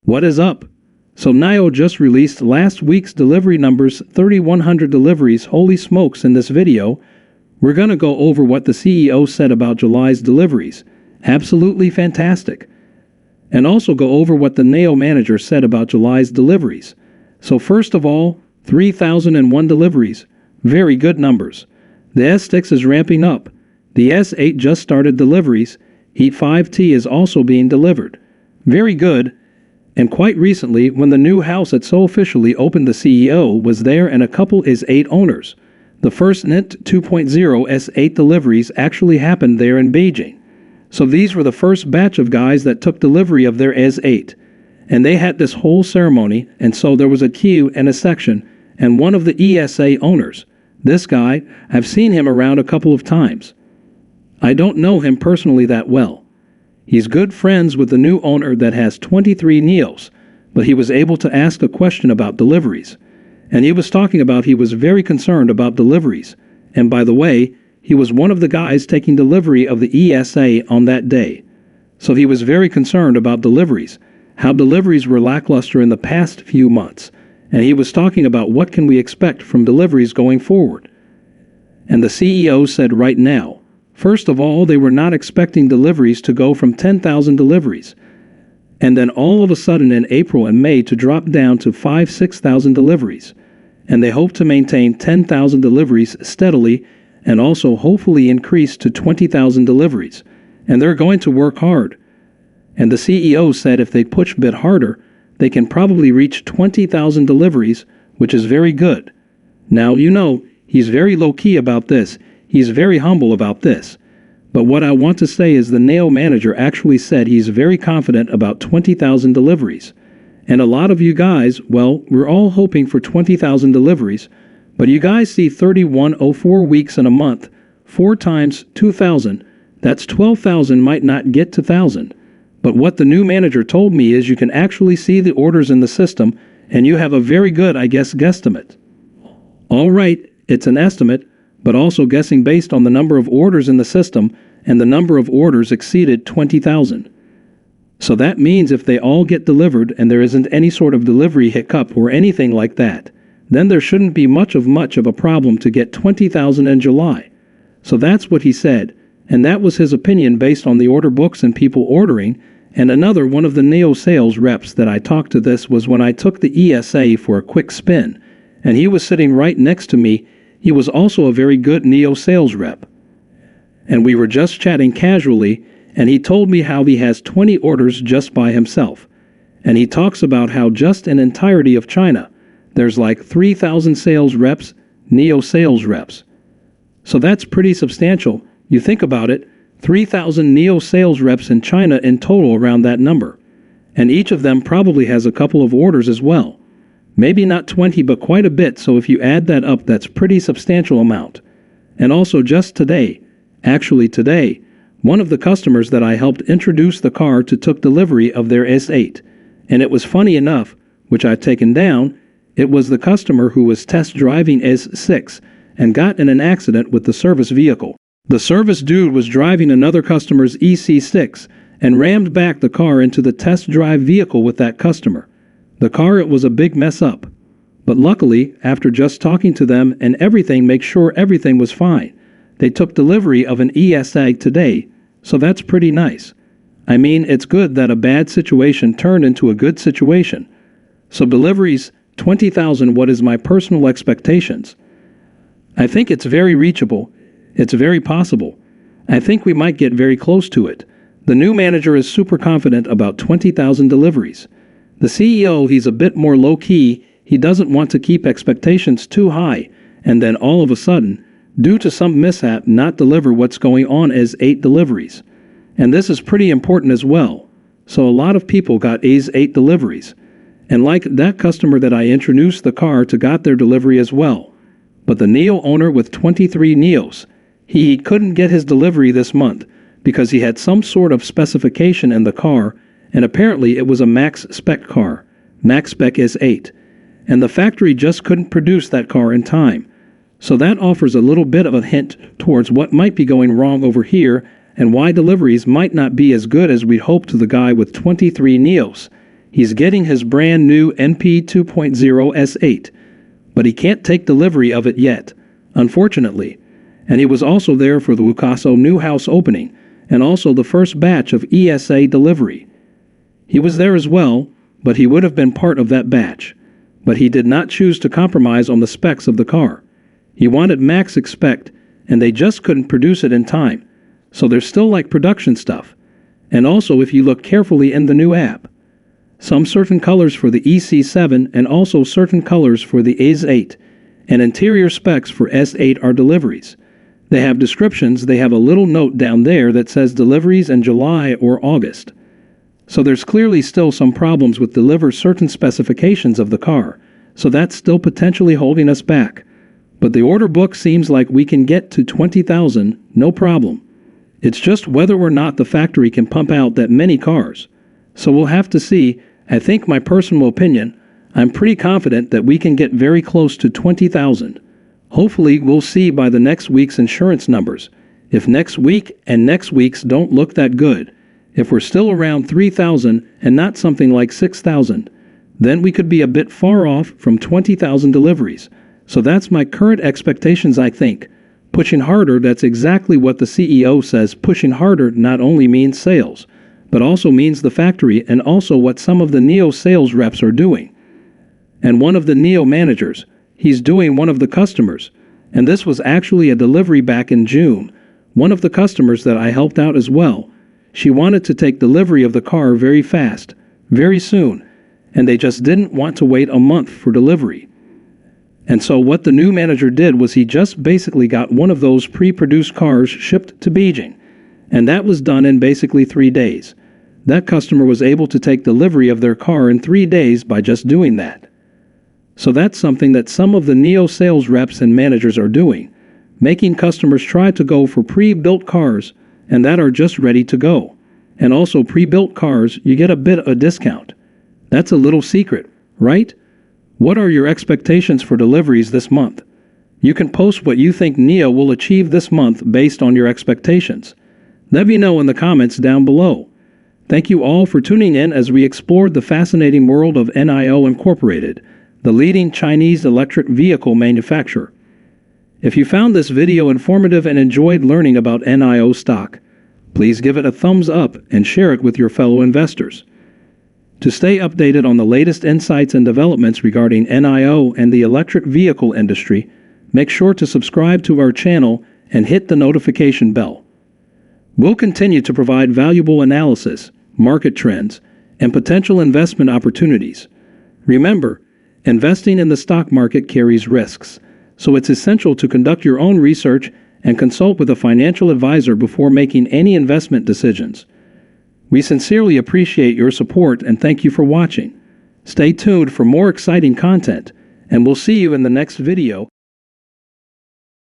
What is up? So NIO just released last week's delivery numbers, 3,100 deliveries. Holy smokes, in this video, we're going to go over what the CEO said about July's deliveries. Absolutely fantastic. And also go over what the NIO manager said about July's deliveries. So first of all, 3,001 deliveries. Very good numbers. The S6 is ramping up. The S8 just started deliveries. Heat 5T is also being delivered. Very good. And quite recently, when the new house at Seoul officially opened, the CEO was there and a couple is 8 owners. The first NIT 2.0 S8 deliveries actually happened there in Beijing. So these were the first batch of guys that took delivery of their S8. And they had this whole ceremony, and so there was a queue and a section, and one of the ESA owners, this guy, I've seen him around a couple of times. I don't know him personally that well. He's good friends with the new owner that has 23 NIOs, but he was able to ask a question about deliveries. And he was talking about he was very concerned about deliveries. And by the way, he was one of the guys taking delivery of the ESA on that day. So he was very concerned about deliveries, how deliveries were lackluster in the past few months. And he was talking about what can we expect from deliveries going forward. And the CEO said right now, first of all, they were not expecting deliveries to go from 10,000 deliveries, and then all of a sudden in April and May to drop down to 5,000-6,000 deliveries. And they hope to maintain 10,000 deliveries steadily and also hopefully increase to 20,000 deliveries. And they're going to work hard. And the CEO said if they push a bit harder, they can probably reach 20,000 deliveries, which is very good. Now, you know, he's very low-key about this. He's very humble about this. But what I want to say is the NIO manager actually said he's very confident about 20,000 deliveries. And a lot of you guys, well, we're all hoping for 20,000 deliveries, but you guys see 3104 weeks in a month, 4 times 2,000, that's 12,000 might not get to 1,000. But what the new manager told me is you can actually see the orders in the system, and you have a very good, I guess, guesstimate. All right, it's an estimate, but also guessing based on the number of orders in the system, and the number of orders exceeded 20,000. So that means if they all get delivered and there isn't any sort of delivery hiccup or anything like that, then there shouldn't be much of a problem to get 20,000 in July. So that's what he said, and that was his opinion based on the order books and people ordering. And another one of the NIO sales reps that I talked to this was when I took the ESA for a quick spin, and he was sitting right next to me. He was also a very good NIO sales rep. And we were just chatting casually, and he told me how he has 20 orders just by himself. And he talks about how just in entirety of China, there's like 3,000 sales reps, NIO sales reps. So that's pretty substantial. You think about it, 3,000 NIO sales reps in China in total, around that number. And each of them probably has a couple of orders as well. Maybe not 20, but quite a bit, so if you add that up, that's pretty substantial amount. And also just today, one of the customers that I helped introduce the car to took delivery of their S8. And it was funny enough, which I've taken down, it was the customer who was test driving S6 and got in an accident with the service vehicle. The service dude was driving another customer's EC6 and rammed back the car into the test drive vehicle with that customer. The car, it was a big mess up. But luckily, after just talking to them and everything, make sure everything was fine, they took delivery of an ESA today, so that's pretty nice. I mean, it's good that a bad situation turned into a good situation. So deliveries, 20,000, what is my personal expectations? I think it's very reachable. It's very possible. I think we might get very close to it. The new manager is super confident about 20,000 deliveries. The CEO, he's a bit more low-key. He doesn't want to keep expectations too high, and then all of a sudden, due to some mishap, not deliver what's going on as 8 deliveries. And this is pretty important as well. So a lot of people got A's 8 deliveries. And like that customer that I introduced the car to got their delivery as well. But the NIO owner with 23 NIOs, he couldn't get his delivery this month because he had some sort of specification in the car, and apparently it was a max spec car, max spec S8. And the factory just couldn't produce that car in time. So that offers a little bit of a hint towards what might be going wrong over here and why deliveries might not be as good as we'd hoped to the guy with 23 NIOs. He's getting his brand new NP 2.0 S8, but he can't take delivery of it yet, unfortunately. And he was also there for the Wucaso new house opening and also the first batch of ESA delivery. He was there as well, but he would have been part of that batch. But he did not choose to compromise on the specs of the car. He wanted max spec, and they just couldn't produce it in time. So there's still like production stuff. And also if you look carefully in the new app, some certain colors for the EC7 and also certain colors for the S8, and interior specs for S8 are deliveries. They have descriptions. They have a little note down there that says deliveries in July or August. So there's clearly still some problems with deliver certain specifications of the car, so that's still potentially holding us back. But the order book seems like we can get to 20,000, no problem. It's just whether or not the factory can pump out that many cars. So we'll have to see. I think my personal opinion, I'm pretty confident that we can get very close to 20,000. Hopefully we'll see by the next week's insurance numbers. If next week and next week's don't look that good, if we're still around 3,000 and not something like 6,000, then we could be a bit far off from 20,000 deliveries. So that's my current expectations, I think. Pushing harder, that's exactly what the CEO says. Pushing harder not only means sales, but also means the factory and also what some of the NIO sales reps are doing. And one of the NIO managers, he's doing one of the customers. And this was actually a delivery back in June. One of the customers that I helped out as well. She wanted to take delivery of the car very fast, very soon, and they just didn't want to wait a month for delivery. And so what the new manager did was he just basically got one of those pre-produced cars shipped to Beijing, and that was done in basically 3 days. That customer was able to take delivery of their car in 3 days by just doing that. So that's something that some of the NIO sales reps and managers are doing, making customers try to go for pre-built cars and that are just ready to go. And also pre-built cars, you get a bit of a discount. That's a little secret, right? What are your expectations for deliveries this month? You can post what you think NIO will achieve this month based on your expectations. Let me know in the comments down below. Thank you all for tuning in as we explored the fascinating world of NIO Incorporated, the leading Chinese electric vehicle manufacturer. If you found this video informative and enjoyed learning about NIO stock, please give it a thumbs up and share it with your fellow investors. To stay updated on the latest insights and developments regarding NIO and the electric vehicle industry, make sure to subscribe to our channel and hit the notification bell. We'll continue to provide valuable analysis, market trends, and potential investment opportunities. Remember, investing in the stock market carries risks, so it's essential to conduct your own research and consult with a financial advisor before making any investment decisions. We sincerely appreciate your support and thank you for watching. Stay tuned for more exciting content, and we'll see you in the next video.